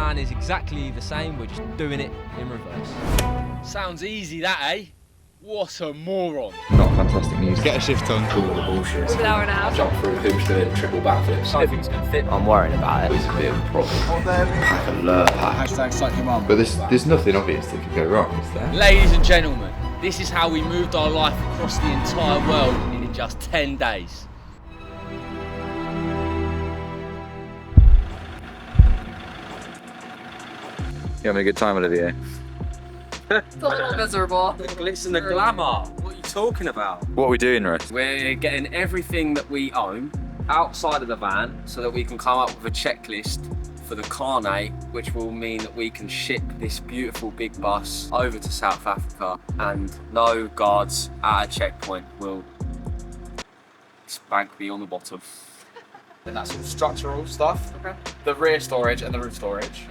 plan is exactly the same, we're just doing it in reverse. Sounds easy that, eh? What a moron. Not fantastic news. Get a shift on. All the bullshit. It's an hour and a half. Jump through hoops doing triple backflips. I think it's going to fit. I'm worrying about it. It's a bit of a problem. Pack alert. Hashtag suck your mum. But there's nothing obvious that could go wrong, is there? Ladies and gentlemen, this is how we moved our life across the entire world in just 10 days. You having a good time, Olivia? It's a little miserable. The glitz and the glamour. What are you talking about? What are we doing, Russ? We're getting everything that we own outside of the van so that we can come up with a checklist for the carnet, which will mean that we can ship this beautiful big bus over to South Africa and no guards at a checkpoint will spank me on the bottom. And that's all structural stuff. Okay. The rear storage and the roof storage.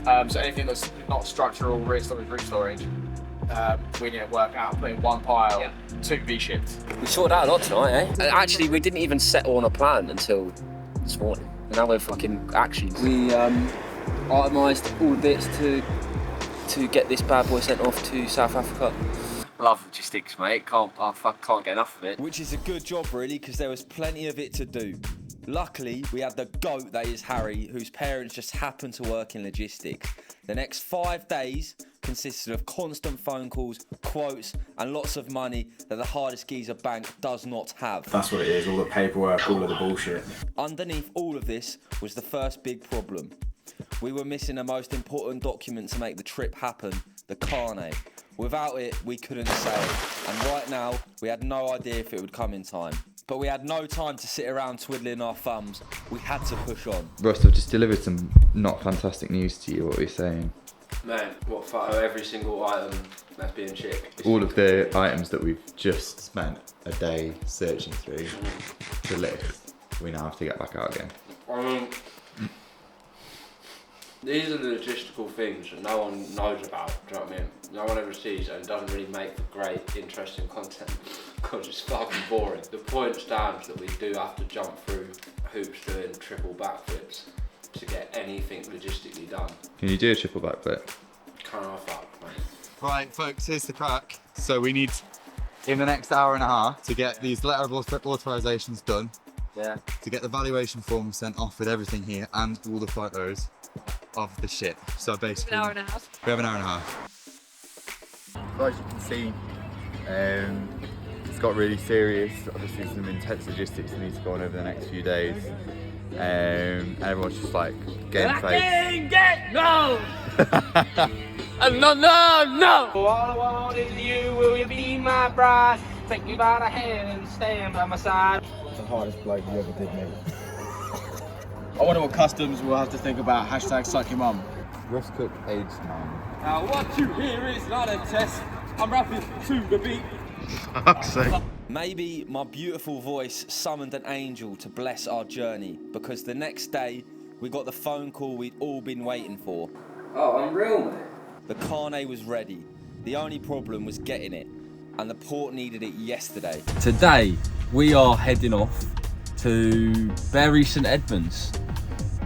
So anything that's not structural, rear storage, roof storage, we need to work out, put in one pile to be shipped. We sorted out a lot tonight, eh? Actually, we didn't even settle on a plan until this morning. And now we're fucking actions. We itemised all the bits to get this bad boy sent off to South Africa. Love logistics, mate. Can't get enough of it. Which is a good job, really, because there was plenty of it to do. Luckily, we had the GOAT that is Harry, whose parents just happened to work in logistics. The next 5 days consisted of constant phone calls, quotes, and lots of money that the hardest geezer bank does not have. That's what it is, all the paperwork, all of the bullshit. Underneath all of this was the first big problem. We were missing the most important document to make the trip happen, the carnet. Without it, we couldn't sail. And right now, we had no idea if it would come in time. But we had no time to sit around twiddling our thumbs. We had to push on. Russ, I've just delivered some not fantastic news to you. What are you saying? Man, what photo every single item that's being shipped? All of the items that we've just spent a day searching through the list, we now have to get back out again. I mean, these are the logistical things that no one knows about, do you know what I mean? No one ever sees and doesn't really make for great, interesting content because it's fucking boring. The point stands that we do have to jump through hoops doing triple backflips to get anything logistically done. Can you do a triple backflip? Can't I fuck, mate? Right, folks, here's the crack. So we need, in the next hour and a half, to get these letter of authorisations done. Yeah. To get the valuation form sent off with everything here and all the photos of the ship. So basically, An hour and a half. we have an hour and a half. So as you can see, it's got really serious. Obviously, some intense logistics that need to go on over the next few days. And everyone's just like getting faced. No! No! All I want is you, will you be my bride? Take me by the hand and stand by my side. The hardest bloke you ever did, mate. I wonder what customs we'll have to think about. Hashtag suck your mum. Russ Cook, age 9. Now what you hear is not a test. I'm rapping to the beat. Fuck's sake. Maybe my beautiful voice summoned an angel to bless our journey, because the next day we got the phone call we'd all been waiting for. Oh, unreal, mate. The carnet was ready. The only problem was getting it, and the port needed it yesterday. Today we are heading off to Bury St Edmunds,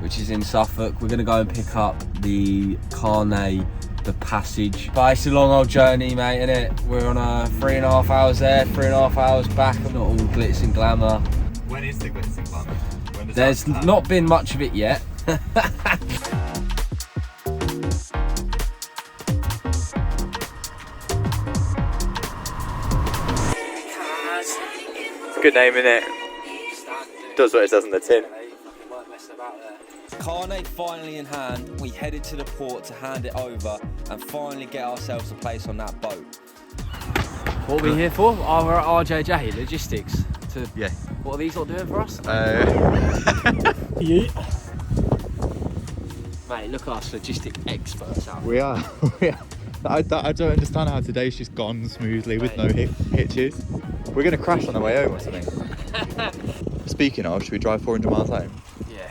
which is in Suffolk. We're going to go and pick up the carnet, the passage. But it's a long old journey, mate, innit? We're on a 3.5 hours there, 3.5 hours back. Not all glitz and glamour. When is the glitz and glamour? When does There's that not been much of it yet. It's a good name, innit? Does what it says on the tin. Carnet finally in hand, we headed to the port to hand it over and finally get ourselves a place on that boat. What are we here for? Oh, we're at RJJ Logistics. Yeah. What are these lot doing for us? Mate, look at us logistic experts out. We are. I don't understand how today's just gone smoothly with no hitches. We're going to crash on the way home or something. Speaking of, should we drive 400 miles home? Yeah.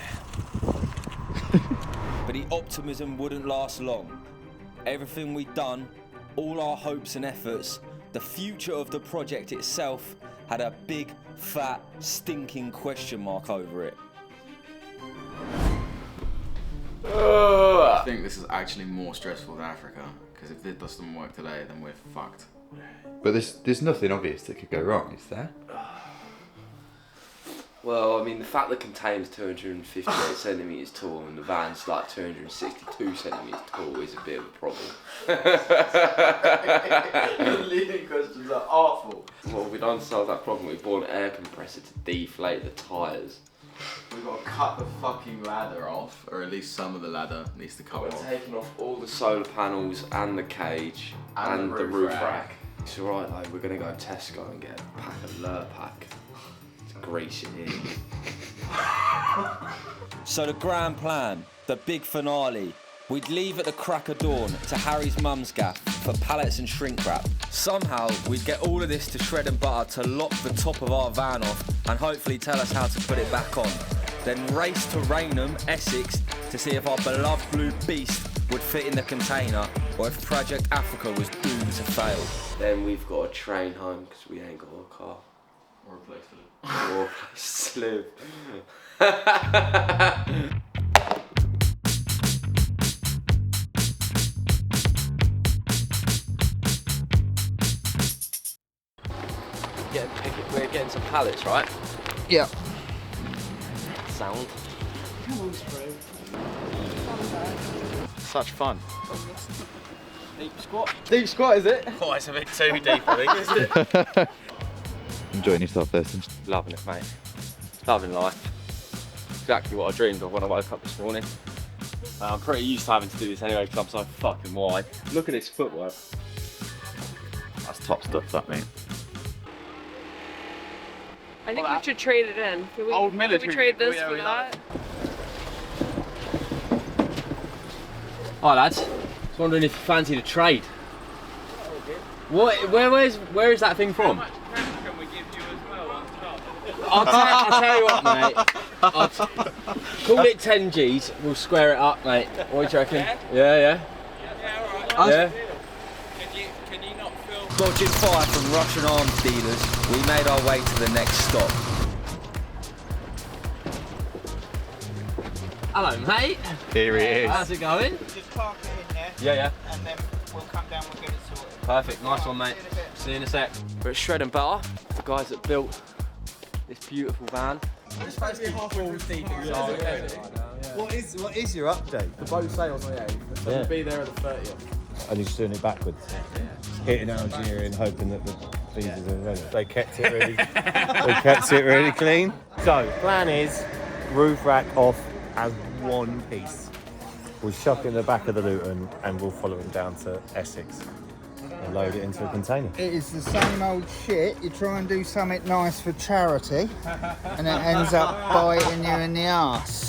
But the optimism wouldn't last long. Everything we'd done, all our hopes and efforts, the future of the project itself had a big, fat, stinking question mark over it. I think this is actually more stressful than Africa, because if this doesn't work today, then we're fucked. But there's nothing obvious that could go wrong, is there? Well, I mean, the fact the container's 258 centimetres tall and the van's like 262 centimetres tall is a bit of a problem. Leading questions are awful. Well, we don't solve that problem. We bought an air compressor to deflate the tyres. We've got to cut the fucking ladder off, or at least some of the ladder needs to come We're off. taking off all the solar panels and the cage and the roof rack. It's alright though, we're going to go to Tesco and get a pack of Lurpak. Grease it in. So the grand plan, the big finale, we'd leave at the crack of dawn to Harry's mum's gaff for pallets and shrink wrap. Somehow we'd get all of this to shred and butter to lock the top of our van off and hopefully tell us how to put it back on. Then race to Rainham, Essex to see if our beloved blue beast would fit in the container or if Project Africa was doomed to fail. Then we've got a train home because we ain't got a car. Or a place to live. Or a place to live. We're getting some pallets, right? Yeah. Sound. Such fun. Deep squat. Deep squat, is it? Oh, it's a bit too deep, I think, isn't it? Enjoying yourself, Thurston? Loving it, mate. Loving life. Exactly what I dreamed of when I woke up this morning. I'm pretty used to having to do this anyway because I'm so fucking wide. Look at this footwork. That's top stuff, that, mate. I think we should trade it in. Can we, Old can military. we trade this Yeah, for we that? Hi lads, just wondering if you fancied a trade. What? Where is that thing from? How much cash can we give you as well on top? I'll tell you what, mate. Call it 10 G's. We'll square it up, mate. What do you reckon? Yeah. Yeah, alright. Yeah. Can you not film? Dodging fire from Russian arms dealers, we made our way to the next stop. Hello, mate. Here he is. How's it going? Just park it in there, Yeah. and then we'll come down, we'll get it sorted. Perfect. Nice one, mate. See you in a sec. We're at Shred and Butter, the guys that built this beautiful van. What is your update? The boat sails on the 8th, so we'll be there at the 30th. And you're just doing it backwards. Hitting Algeria and hoping that the visas are ready. They kept it really really clean. So, plan is roof rack off as one piece. We'll chuck it in the back of the Luton and we'll follow him down to Essex and load it into a container. It is the same old shit. You try and do something nice for charity and it ends up biting you in the arse.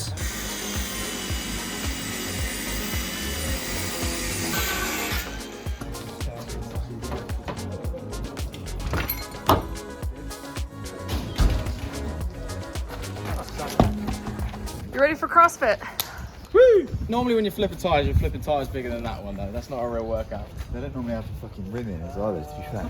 You ready for CrossFit? Woo! Normally when you flip a tyre, you're flipping tyres bigger than that one though. That's not a real workout. They don't normally have a fucking rim in as well, to be fair.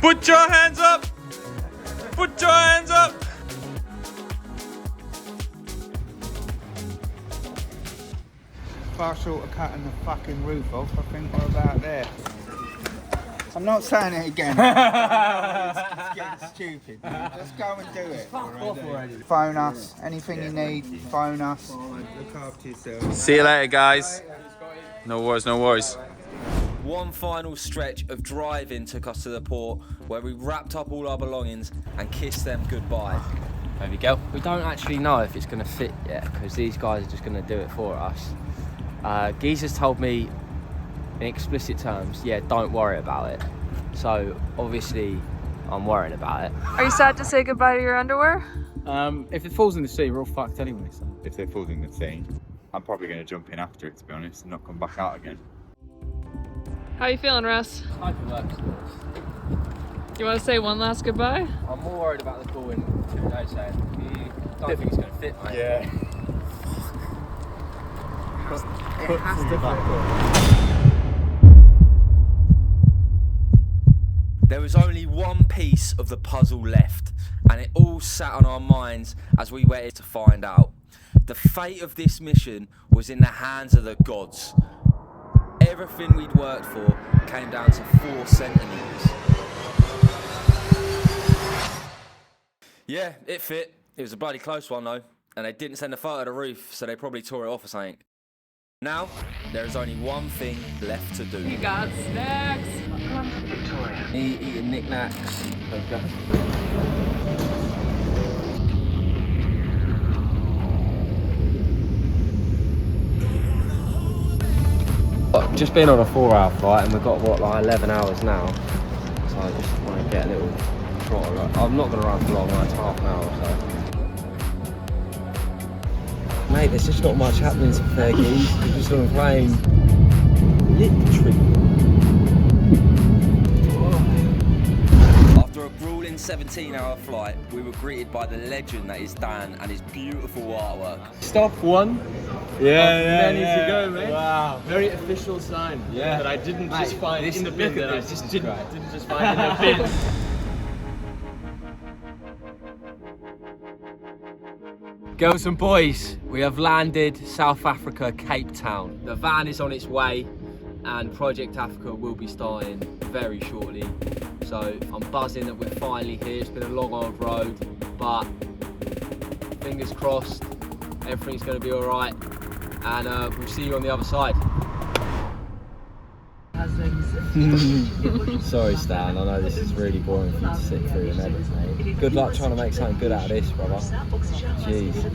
Put your hands up! Put your hands up! Far short of cutting the fucking roof off, I think we're about there. I'm not saying it again. It's getting stupid. Just go and do it. Phone us. Anything you need, phone us. Look after yourself. See you later, guys. No worries, no worries. One final stretch of driving took us to the port where we wrapped up all our belongings and kissed them goodbye. There we go. We don't actually know if it's going to fit yet because these guys are just going to do it for us. Geezer's told me in explicit terms, yeah, don't worry about it. So obviously I'm worrying about it. Are you sad to say goodbye to your underwear? If it falls in the sea, we're all fucked anyway. So. If they're falling in the sea, I'm probably going to jump in after it, to be honest, and not come back out again. How you feeling, Russ? You want to say one last goodbye? I'm more worried about the call in 2 days saying, don't think it's going to fit, mate. Yeah. It has to fit. There was only one piece of the puzzle left, and it all sat on our minds as we waited to find out. The fate of this mission was in the hands of the gods. Everything we'd worked for came down to 4 centimetres. Yeah, it fit. It was a bloody close one though, and they didn't send a photo of the roof, so they probably tore it off or something. Now, there is only one thing left to do. You got snacks. Eating knickknacks. Just been on a 4-hour flight and we've got what, like 11 hours now. So I just want to get a little trot. I'm not going to run for long, like half an hour or so. Mate, there's just not much happening to fair geese. We're just on a plane. Literally. After a grueling 17-hour flight, we were greeted by the legend that is Dan and his beautiful artwork. Stop one. Many to go, mate. Wow, very official sign. Yeah. That I didn't just find in the bin. That I just didn't just find in the bin. Girls and boys, we have landed South Africa, Cape Town. The van is on its way and Project Africa will be starting very shortly. So I'm buzzing that we're finally here. It's been a long old road, but fingers crossed, everything's going to be all right. And we'll see you on the other side. Sorry Stan, I know this is really boring for you to sit through and edit, mate. Good luck trying to make something good out of this, brother. Jeez.